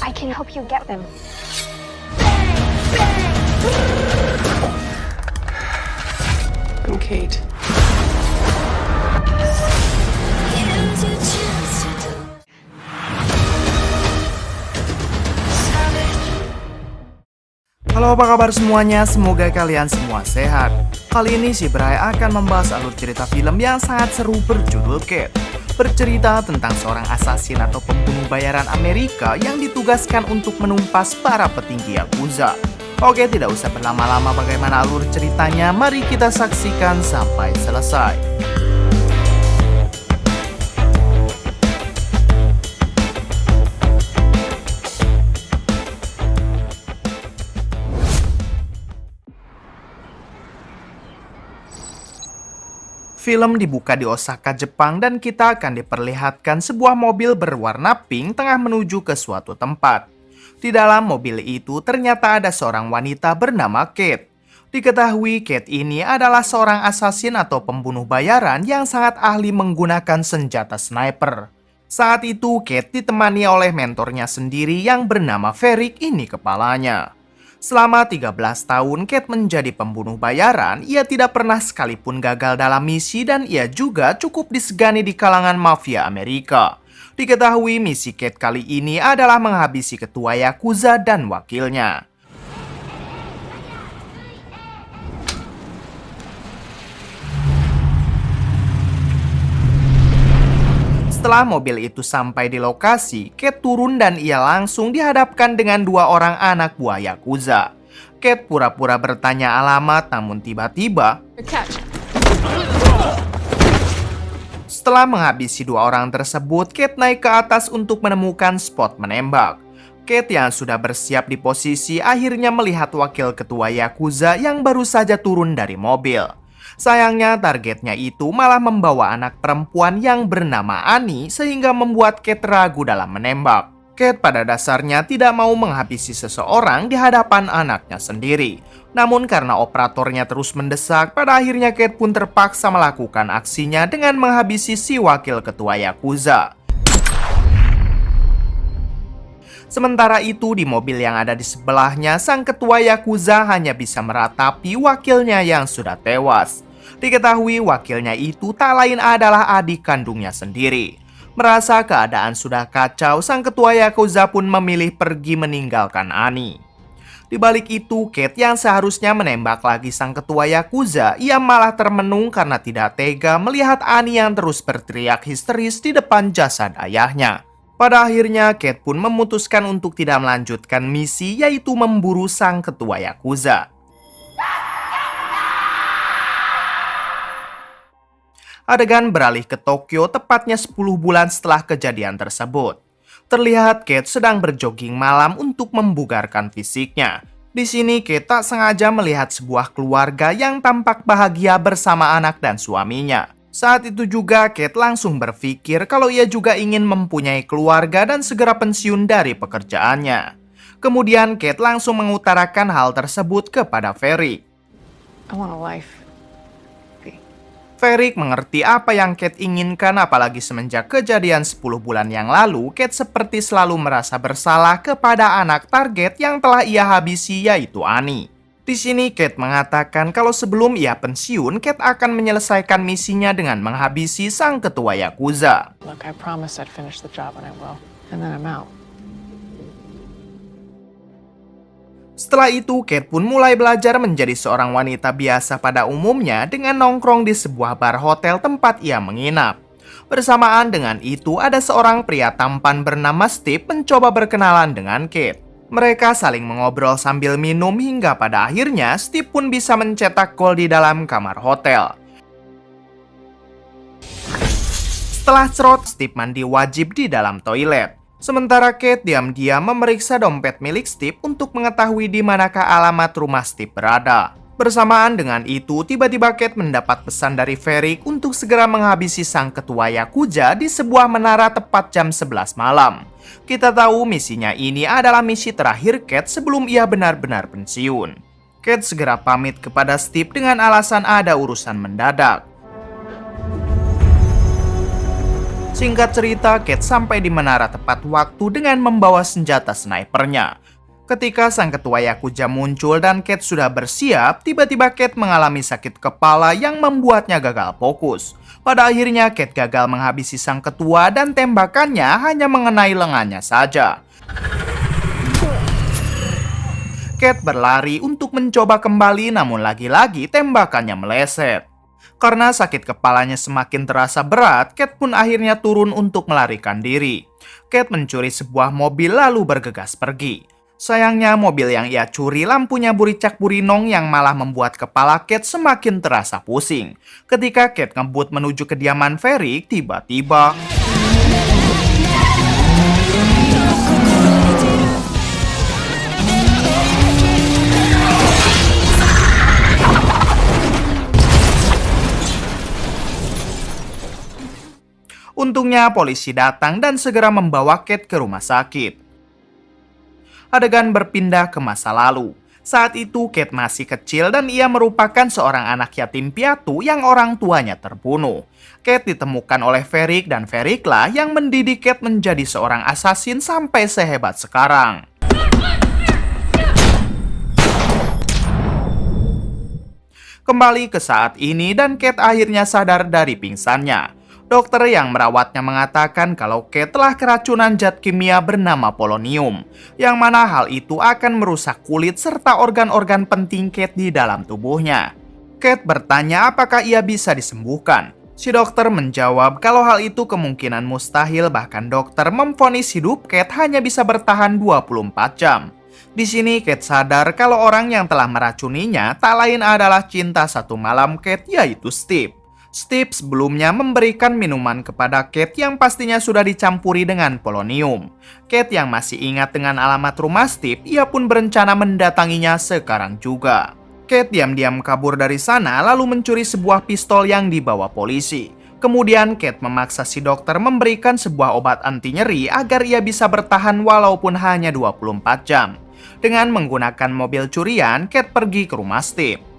I can help you get them. I'm Kate. Halo, apa kabar semuanya? Semoga kalian semua sehat. Kali ini si Bray akan membahas alur cerita film yang sangat seru berjudul Kate. Bercerita tentang seorang asasin atau pembunuh bayaran Amerika yang ditugaskan untuk menumpas para petinggi Yakuza. Oke, tidak usah berlama-lama bagaimana alur ceritanya, mari kita saksikan sampai selesai. Film dibuka di Osaka, Jepang, dan kita akan diperlihatkan sebuah mobil berwarna pink tengah menuju ke suatu tempat. Di dalam mobil itu ternyata ada seorang wanita bernama Kate. Diketahui Kate ini adalah seorang asasin atau pembunuh bayaran yang sangat ahli menggunakan senjata sniper. Saat itu Kate ditemani oleh mentornya sendiri yang bernama Ferric ini kepalanya. Selama 13 tahun Kate menjadi pembunuh bayaran, ia tidak pernah sekalipun gagal dalam misi dan ia juga cukup disegani di kalangan mafia Amerika. Diketahui misi Kate kali ini adalah menghabisi ketua Yakuza dan wakilnya. Setelah mobil itu sampai di lokasi, Kate turun dan ia langsung dihadapkan dengan dua orang anak buah Yakuza. Kate pura-pura bertanya alamat, namun tiba-tiba setelah menghabisi dua orang tersebut, Kate naik ke atas untuk menemukan spot menembak. Kate yang sudah bersiap di posisi akhirnya melihat wakil ketua Yakuza yang baru saja turun dari mobil. Sayangnya targetnya itu malah membawa anak perempuan yang bernama Annie sehingga membuat Kate ragu dalam menembak. Kate pada dasarnya tidak mau menghabisi seseorang di hadapan anaknya sendiri. Namun karena operatornya terus mendesak, pada akhirnya Kate pun terpaksa melakukan aksinya dengan menghabisi si wakil ketua Yakuza. Sementara itu di mobil yang ada di sebelahnya, sang ketua Yakuza hanya bisa meratapi wakilnya yang sudah tewas. Diketahui wakilnya itu tak lain adalah adik kandungnya sendiri. Merasa keadaan sudah kacau, sang ketua Yakuza pun memilih pergi meninggalkan Annie. Di balik itu, Kate yang seharusnya menembak lagi sang ketua Yakuza, ia malah termenung karena tidak tega melihat Annie yang terus berteriak histeris di depan jasad ayahnya. Pada akhirnya, Kate pun memutuskan untuk tidak melanjutkan misi, yaitu memburu sang ketua Yakuza. Adegan beralih ke Tokyo tepatnya 10 bulan setelah kejadian tersebut. Terlihat Kate sedang berjogging malam untuk membugarkan fisiknya. Di sini Kate tak sengaja melihat sebuah keluarga yang tampak bahagia bersama anak dan suaminya. Saat itu juga Kate langsung berpikir kalau ia juga ingin mempunyai keluarga dan segera pensiun dari pekerjaannya. Kemudian Kate langsung mengutarakan hal tersebut kepada Ferric. I want a life. Ferric mengerti apa yang Kate inginkan, apalagi semenjak kejadian 10 bulan yang lalu, Kate seperti selalu merasa bersalah kepada anak target yang telah ia habisi, yaitu Annie. Di sini Kate mengatakan kalau sebelum ia pensiun, Kate akan menyelesaikan misinya dengan menghabisi sang ketua Yakuza. Look, I promise I'd finish the job and I will. And then I'm out. Setelah itu, Kate pun mulai belajar menjadi seorang wanita biasa pada umumnya dengan nongkrong di sebuah bar hotel tempat ia menginap. Bersamaan dengan itu, ada seorang pria tampan bernama Steve mencoba berkenalan dengan Kate. Mereka saling mengobrol sambil minum hingga pada akhirnya Steve pun bisa mencetak gol di dalam kamar hotel. Setelah cerot, Steve mandi wajib di dalam toilet. Sementara Kate diam-diam memeriksa dompet milik Steve untuk mengetahui di manakah alamat rumah Steve berada. Bersamaan dengan itu, tiba-tiba Kate mendapat pesan dari Ferric untuk segera menghabisi sang ketua Yakuza di sebuah menara tepat jam 11 malam. Kita tahu misinya ini adalah misi terakhir Kate sebelum ia benar-benar pensiun. Kate segera pamit kepada Steve dengan alasan ada urusan mendadak. Singkat cerita, Kate sampai di menara tepat waktu dengan membawa senjata snipernya. Ketika sang ketua Yakuza muncul dan Kate sudah bersiap, tiba-tiba Kate mengalami sakit kepala yang membuatnya gagal fokus. Pada akhirnya, Kate gagal menghabisi sang ketua dan tembakannya hanya mengenai lengannya saja. Kate berlari untuk mencoba kembali, namun lagi-lagi tembakannya meleset. Karena sakit kepalanya semakin terasa berat, Kate pun akhirnya turun untuk melarikan diri. Kate mencuri sebuah mobil lalu bergegas pergi. Sayangnya mobil yang ia curi lampunya buricak-burinong yang malah membuat kepala Kate semakin terasa pusing. Ketika Kate ngebut menuju kediaman Ferric, tiba-tiba untungnya polisi datang dan segera membawa Kate ke rumah sakit. Adegan berpindah ke masa lalu. Saat itu Kate masih kecil dan ia merupakan seorang anak yatim piatu yang orang tuanya terbunuh. Kate ditemukan oleh Ferric dan Ferric lah yang mendidik Kate menjadi seorang asasin sampai sehebat sekarang. Kembali ke saat ini dan Kate akhirnya sadar dari pingsannya. Dokter yang merawatnya mengatakan kalau Kate telah keracunan zat kimia bernama polonium, yang mana hal itu akan merusak kulit serta organ-organ penting Kate di dalam tubuhnya. Kate bertanya apakah ia bisa disembuhkan. Si dokter menjawab kalau hal itu kemungkinan mustahil, bahkan dokter memvonis hidup Kate hanya bisa bertahan 24 jam. Di sini Kate sadar kalau orang yang telah meracuninya tak lain adalah cinta satu malam Kate, yaitu Steve. Steve sebelumnya memberikan minuman kepada Kate yang pastinya sudah dicampuri dengan polonium. Kate yang masih ingat dengan alamat rumah Steve, ia pun berencana mendatanginya sekarang juga. Kate diam-diam kabur dari sana lalu mencuri sebuah pistol yang dibawa polisi. Kemudian Kate memaksa si dokter memberikan sebuah obat anti nyeri agar ia bisa bertahan walaupun hanya 24 jam. Dengan menggunakan mobil curian, Kate pergi ke rumah Steve.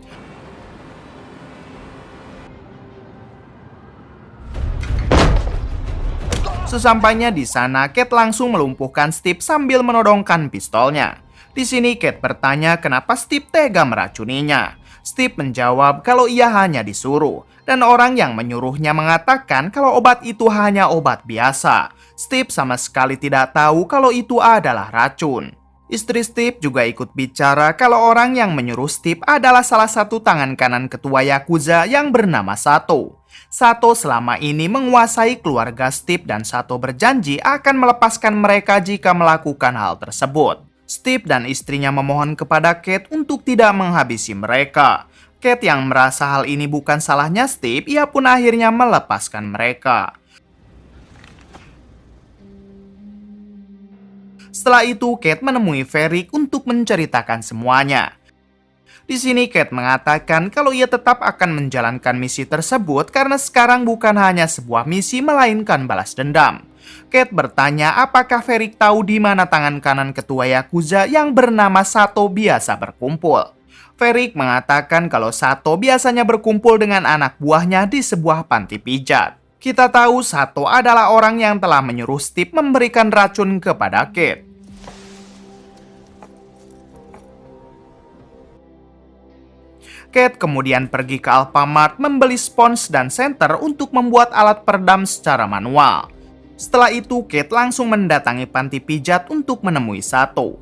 Sesampainya di sana, Kate langsung melumpuhkan Steve sambil menodongkan pistolnya. Di sini Kate bertanya kenapa Steve tega meracuninya. Steve menjawab kalau ia hanya disuruh, dan orang yang menyuruhnya mengatakan kalau obat itu hanya obat biasa. Steve sama sekali tidak tahu kalau itu adalah racun. Istri Steve juga ikut bicara kalau orang yang menyuruh Steve adalah salah satu tangan kanan ketua Yakuza yang bernama Sato. Sato selama ini menguasai keluarga Steve dan Sato berjanji akan melepaskan mereka jika melakukan hal tersebut. Steve dan istrinya memohon kepada Kate untuk tidak menghabisi mereka. Kate yang merasa hal ini bukan salahnya Steve, ia pun akhirnya melepaskan mereka. Setelah itu, Kate menemui Ferric untuk menceritakan semuanya. Di sini Kate mengatakan kalau ia tetap akan menjalankan misi tersebut karena sekarang bukan hanya sebuah misi melainkan balas dendam. Kate bertanya apakah Ferric tahu di mana tangan kanan ketua Yakuza yang bernama Sato biasa berkumpul. Ferric mengatakan kalau Sato biasanya berkumpul dengan anak buahnya di sebuah panti pijat. Kita tahu Sato adalah orang yang telah menyuruh Steve memberikan racun kepada Kate. Kate kemudian pergi ke Alfamart membeli spons dan senter untuk membuat alat peredam secara manual. Setelah itu, Kate langsung mendatangi panti pijat untuk menemui Sato.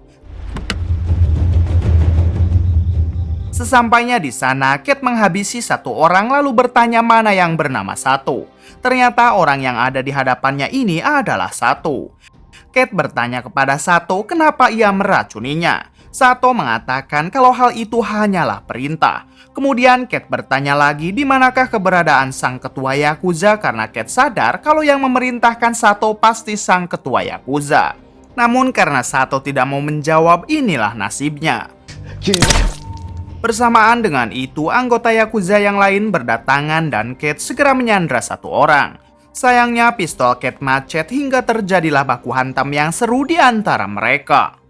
Sesampainya di sana, Kate menghabisi satu orang lalu bertanya mana yang bernama Sato. Ternyata orang yang ada di hadapannya ini adalah Sato. Kate bertanya kepada Sato kenapa ia meracuninya. Sato mengatakan kalau hal itu hanyalah perintah. Kemudian Kate bertanya lagi di manakah keberadaan sang ketua Yakuza karena Kate sadar kalau yang memerintahkan Sato pasti sang ketua Yakuza. Namun karena Sato tidak mau menjawab, inilah nasibnya. Bersamaan dengan itu, anggota Yakuza yang lain berdatangan dan Kate segera menyandra satu orang. Sayangnya pistol Kate macet hingga terjadilah baku hantam yang seru di antara mereka.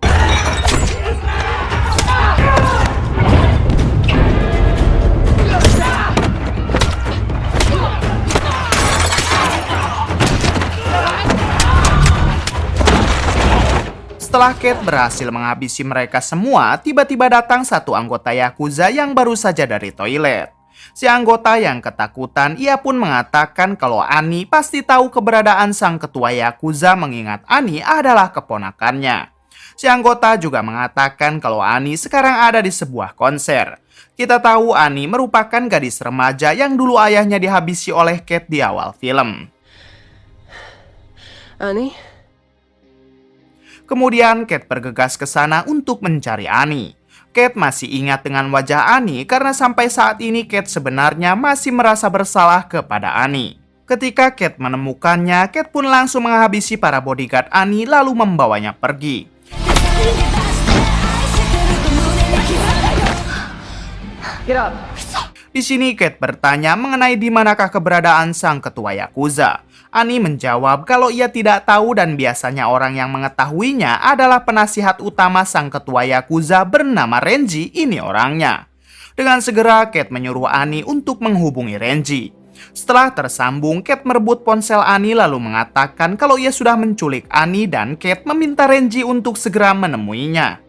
Setelah Kate berhasil menghabisi mereka semua, tiba-tiba datang satu anggota Yakuza yang baru saja dari toilet. Si anggota yang ketakutan, ia pun mengatakan kalau Annie pasti tahu keberadaan sang ketua Yakuza mengingat Annie adalah keponakannya. Si anggota juga mengatakan kalau Annie sekarang ada di sebuah konser. Kita tahu Annie merupakan gadis remaja yang dulu ayahnya dihabisi oleh Kate di awal film. Annie? Kemudian Kate bergegas ke sana untuk mencari Annie. Kate masih ingat dengan wajah Annie karena sampai saat ini Kate sebenarnya masih merasa bersalah kepada Annie. Ketika Kate menemukannya, Kate pun langsung menghabisi para bodyguard Annie lalu membawanya pergi. Get up. Di sini Kate bertanya mengenai di manakah keberadaan sang ketua Yakuza. Annie menjawab kalau ia tidak tahu dan biasanya orang yang mengetahuinya adalah penasihat utama sang ketua Yakuza bernama Renji, ini orangnya. Dengan segera Kate menyuruh Annie untuk menghubungi Renji. Setelah tersambung, Kate merebut ponsel Annie lalu mengatakan kalau ia sudah menculik Annie dan Kate meminta Renji untuk segera menemuinya.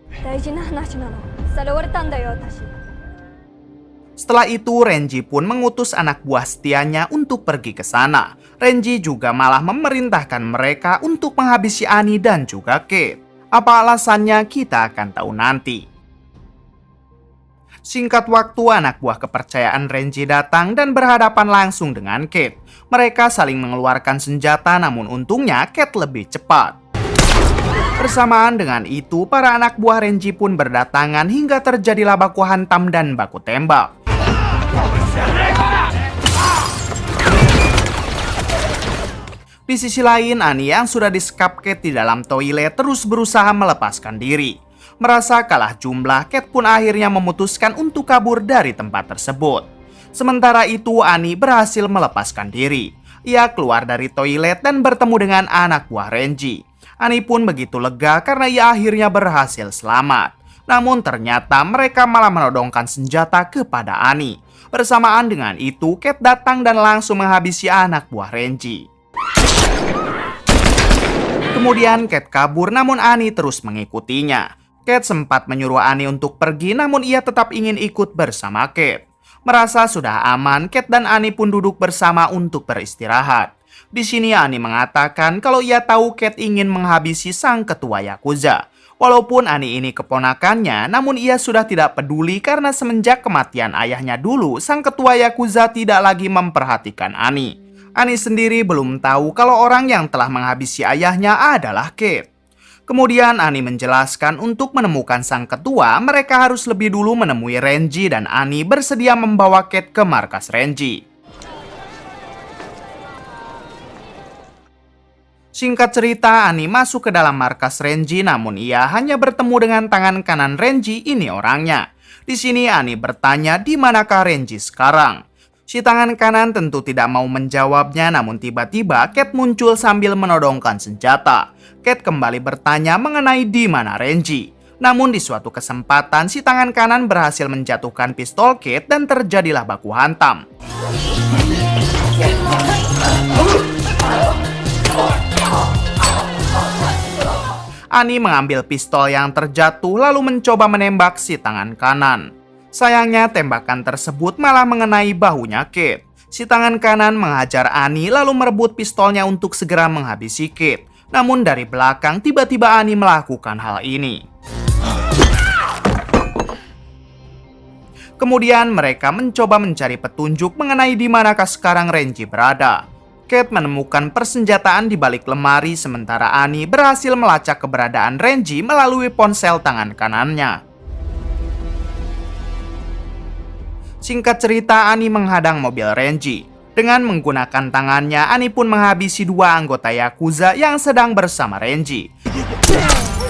Setelah itu, Renji pun mengutus anak buah setianya untuk pergi ke sana. Renji juga malah memerintahkan mereka untuk menghabisi Annie dan juga Kate. Apa alasannya kita akan tahu nanti. Singkat waktu, anak buah kepercayaan Renji datang dan berhadapan langsung dengan Kate. Mereka saling mengeluarkan senjata, namun untungnya Kate lebih cepat. Bersamaan dengan itu, para anak buah Renji pun berdatangan hingga terjadilah baku hantam dan baku tembak. Di sisi lain, Annie yang sudah disekap Kate di dalam toilet terus berusaha melepaskan diri. Merasa kalah jumlah, Kate pun akhirnya memutuskan untuk kabur dari tempat tersebut. Sementara itu, Annie berhasil melepaskan diri. Ia keluar dari toilet dan bertemu dengan anak buah Renji. Annie pun begitu lega karena ia akhirnya berhasil selamat. Namun ternyata mereka malah menodongkan senjata kepada Annie. Bersamaan dengan itu, Kate datang dan langsung menghabisi anak buah Renji. Kemudian Kate kabur, namun Annie terus mengikutinya. Kate sempat menyuruh Annie untuk pergi, namun ia tetap ingin ikut bersama Kate. Merasa sudah aman, Kate dan Annie pun duduk bersama untuk beristirahat. Di sini Annie mengatakan kalau ia tahu Kate ingin menghabisi sang ketua Yakuza. Walaupun Annie ini keponakannya, namun ia sudah tidak peduli karena semenjak kematian ayahnya dulu, sang ketua Yakuza tidak lagi memperhatikan Annie. Annie sendiri belum tahu kalau orang yang telah menghabisi ayahnya adalah Kate. Kemudian Annie menjelaskan untuk menemukan sang ketua, mereka harus lebih dulu menemui Renji dan Annie bersedia membawa Kate ke markas Renji. Singkat cerita, Annie masuk ke dalam markas Renji, namun ia hanya bertemu dengan tangan kanan Renji, ini orangnya. Di sini Annie bertanya di manakah Renji sekarang. Si tangan kanan tentu tidak mau menjawabnya, namun tiba-tiba Kate muncul sambil menodongkan senjata. Kate kembali bertanya mengenai di mana Renji. Namun di suatu kesempatan, si tangan kanan berhasil menjatuhkan pistol Kate dan terjadilah baku hantam. Annie mengambil pistol yang terjatuh lalu mencoba menembak si tangan kanan. Sayangnya tembakan tersebut malah mengenai bahunya Kate. Si tangan kanan menghajar Annie lalu merebut pistolnya untuk segera menghabisi Kate. Namun dari belakang tiba-tiba Annie melakukan hal ini. Kemudian mereka mencoba mencari petunjuk mengenai di manakah sekarang Renji berada. Kate menemukan persenjataan di balik lemari sementara Annie berhasil melacak keberadaan Renji melalui ponsel tangan kanannya. Singkat cerita, Annie menghadang mobil Renji. Dengan menggunakan tangannya, Annie pun menghabisi dua anggota Yakuza yang sedang bersama Renji.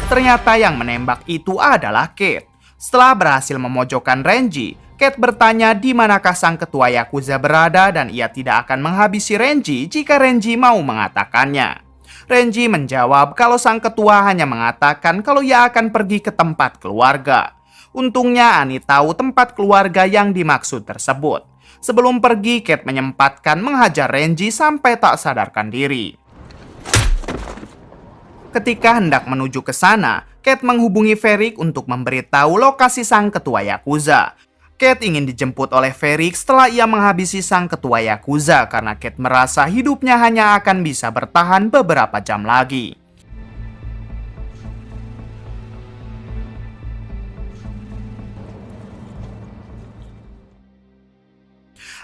Ternyata yang menembak itu adalah Kate. Setelah berhasil memojokkan Renji, Kate bertanya di manakah sang ketua Yakuza berada dan ia tidak akan menghabisi Renji jika Renji mau mengatakannya. Renji menjawab kalau sang ketua hanya mengatakan kalau ia akan pergi ke tempat keluarga. Untungnya Annie tahu tempat keluarga yang dimaksud tersebut. Sebelum pergi, Kate menyempatkan menghajar Renji sampai tak sadarkan diri. Ketika hendak menuju ke sana, Kate menghubungi Varric untuk memberitahu lokasi sang ketua Yakuza. Kate ingin dijemput oleh Varric setelah ia menghabisi sang ketua Yakuza karena Kate merasa hidupnya hanya akan bisa bertahan beberapa jam lagi.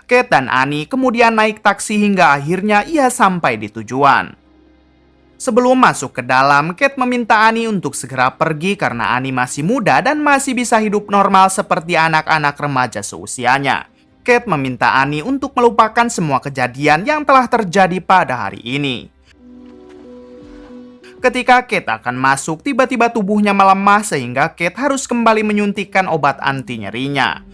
Kate dan Annie kemudian naik taksi hingga akhirnya ia sampai di tujuan. Sebelum masuk ke dalam, Kate meminta Annie untuk segera pergi karena Annie masih muda dan masih bisa hidup normal seperti anak-anak remaja seusianya. Kate meminta Annie untuk melupakan semua kejadian yang telah terjadi pada hari ini. Ketika Kate akan masuk, tiba-tiba tubuhnya melemah sehingga Kate harus kembali menyuntikkan obat anti nyerinya.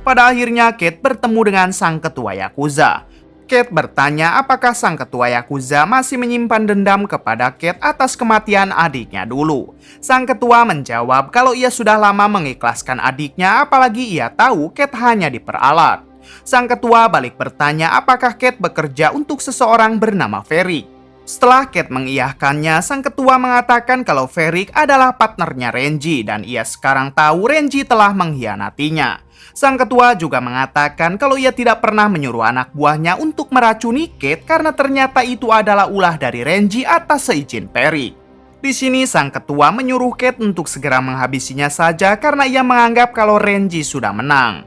Pada akhirnya Kate bertemu dengan sang ketua Yakuza. Kate bertanya apakah sang ketua Yakuza masih menyimpan dendam kepada Kate atas kematian adiknya dulu. Sang ketua menjawab kalau ia sudah lama mengikhlaskan adiknya, apalagi ia tahu Kate hanya diperalat. Sang ketua balik bertanya apakah Kate bekerja untuk seseorang bernama Varric. Setelah Kate mengiyahkannya, sang ketua mengatakan kalau Varric adalah partnernya Renji dan ia sekarang tahu Renji telah mengkhianatinya. Sang ketua juga mengatakan kalau ia tidak pernah menyuruh anak buahnya untuk meracuni Kate karena ternyata itu adalah ulah dari Renji atas seizin Varric. Di sini sang ketua menyuruh Kate untuk segera menghabisinya saja karena ia menganggap kalau Renji sudah menang.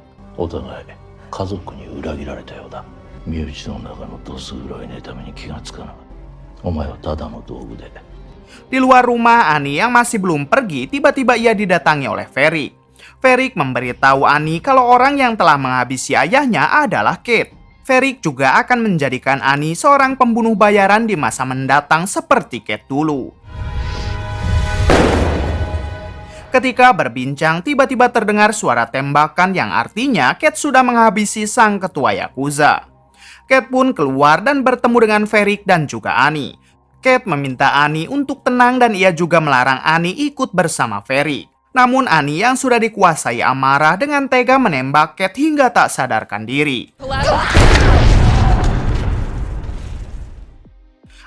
Di luar rumah, Annie yang masih belum pergi tiba-tiba ia didatangi oleh Varric. Varric memberitahu Annie kalau orang yang telah menghabisi ayahnya adalah Kate. Varric juga akan menjadikan Annie seorang pembunuh bayaran di masa mendatang seperti Kate dulu. Ketika berbincang, tiba-tiba terdengar suara tembakan yang artinya Kate sudah menghabisi sang ketua Yakuza. Kate pun keluar dan bertemu dengan Varric dan juga Annie. Kate meminta Annie untuk tenang dan ia juga melarang Annie ikut bersama Varric. Namun Annie yang sudah dikuasai amarah dengan tega menembak Kate hingga tak sadarkan diri.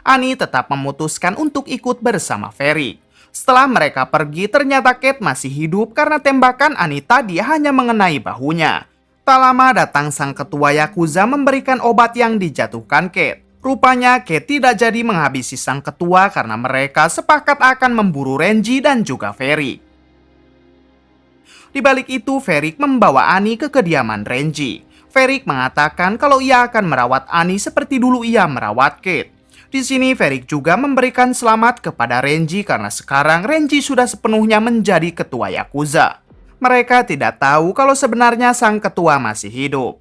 Annie tetap memutuskan untuk ikut bersama Varric. Setelah mereka pergi, ternyata Kate masih hidup karena tembakan Annie tadi hanya mengenai bahunya. Tak lama datang sang ketua Yakuza memberikan obat yang dijatuhkan Kate. Rupanya Kate tidak jadi menghabisi sang ketua karena mereka sepakat akan memburu Renji dan juga Varric. Di balik itu, Varric membawa Annie ke kediaman Renji. Varric mengatakan kalau ia akan merawat Annie seperti dulu ia merawat Kate. Di sini Varric juga memberikan selamat kepada Renji karena sekarang Renji sudah sepenuhnya menjadi ketua Yakuza. Mereka tidak tahu kalau sebenarnya sang ketua masih hidup.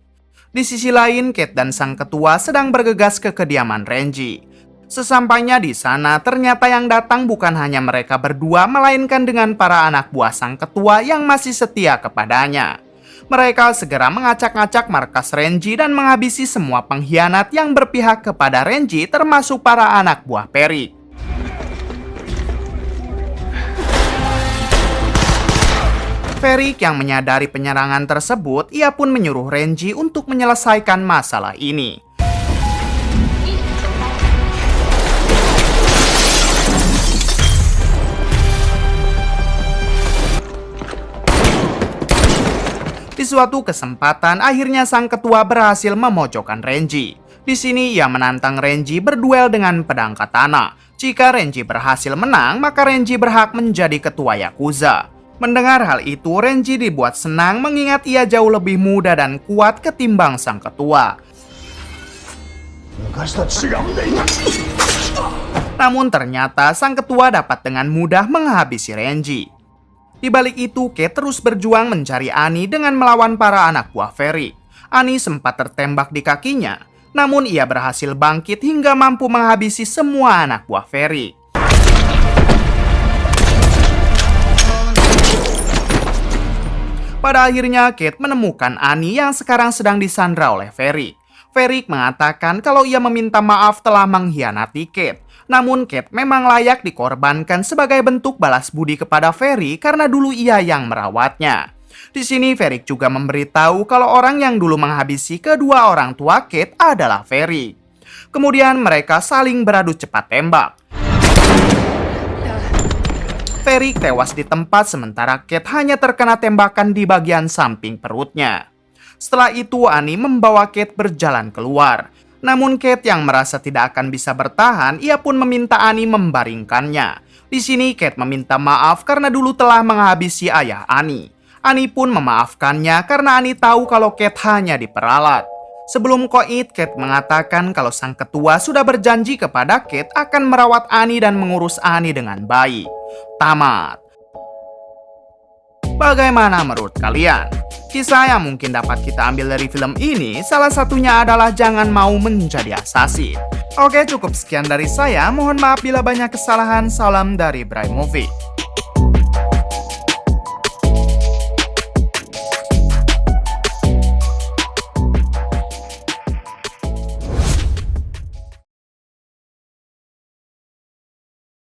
Di sisi lain, Kate dan sang ketua sedang bergegas ke kediaman Renji. Sesampainya di sana, ternyata yang datang bukan hanya mereka berdua, melainkan dengan para anak buah sang ketua yang masih setia kepadanya. Mereka segera ngacak-ngacak markas Renji dan menghabisi semua pengkhianat yang berpihak kepada Renji, termasuk para anak buah Varric. Varric yang menyadari penyerangan tersebut, ia pun menyuruh Renji untuk menyelesaikan masalah ini. Di suatu kesempatan, akhirnya sang ketua berhasil memojokkan Renji. Di sini ia menantang Renji berduel dengan pedang katana. Jika Renji berhasil menang, maka Renji berhak menjadi ketua Yakuza. Mendengar hal itu, Renji dibuat senang mengingat ia jauh lebih muda dan kuat ketimbang sang ketua. Namun ternyata sang ketua dapat dengan mudah menghabisi Renji. Di balik itu, Kate terus berjuang mencari Annie dengan melawan para anak buah Varric. Annie sempat tertembak di kakinya, namun ia berhasil bangkit hingga mampu menghabisi semua anak buah Varric. Pada akhirnya, Kate menemukan Annie yang sekarang sedang disandra oleh Varric. Varric mengatakan kalau ia meminta maaf telah mengkhianati Kate. Namun Kate memang layak dikorbankan sebagai bentuk balas budi kepada Varric karena dulu ia yang merawatnya. Di sini Varric juga memberitahu kalau orang yang dulu menghabisi kedua orang tua Kate adalah Varric. Kemudian mereka saling beradu cepat tembak. Ferry tewas di tempat sementara Kate hanya terkena tembakan di bagian samping perutnya. Setelah itu Annie membawa Kate berjalan keluar. Namun Kate yang merasa tidak akan bisa bertahan, ia pun meminta Annie membaringkannya. Di sini Kate meminta maaf karena dulu telah menghabisi ayah Annie. Annie pun memaafkannya karena Annie tahu kalau Kate hanya diperalat. Sebelum koit, Kate mengatakan kalau sang ketua sudah berjanji kepada Kate akan merawat Annie dan mengurus Annie dengan baik. Tamat. Bagaimana menurut kalian? Kisah yang mungkin dapat kita ambil dari film ini salah satunya adalah jangan mau menjadi assassin. Oke, cukup sekian dari saya. Mohon maaf bila banyak kesalahan. Salam dari Bray Movie.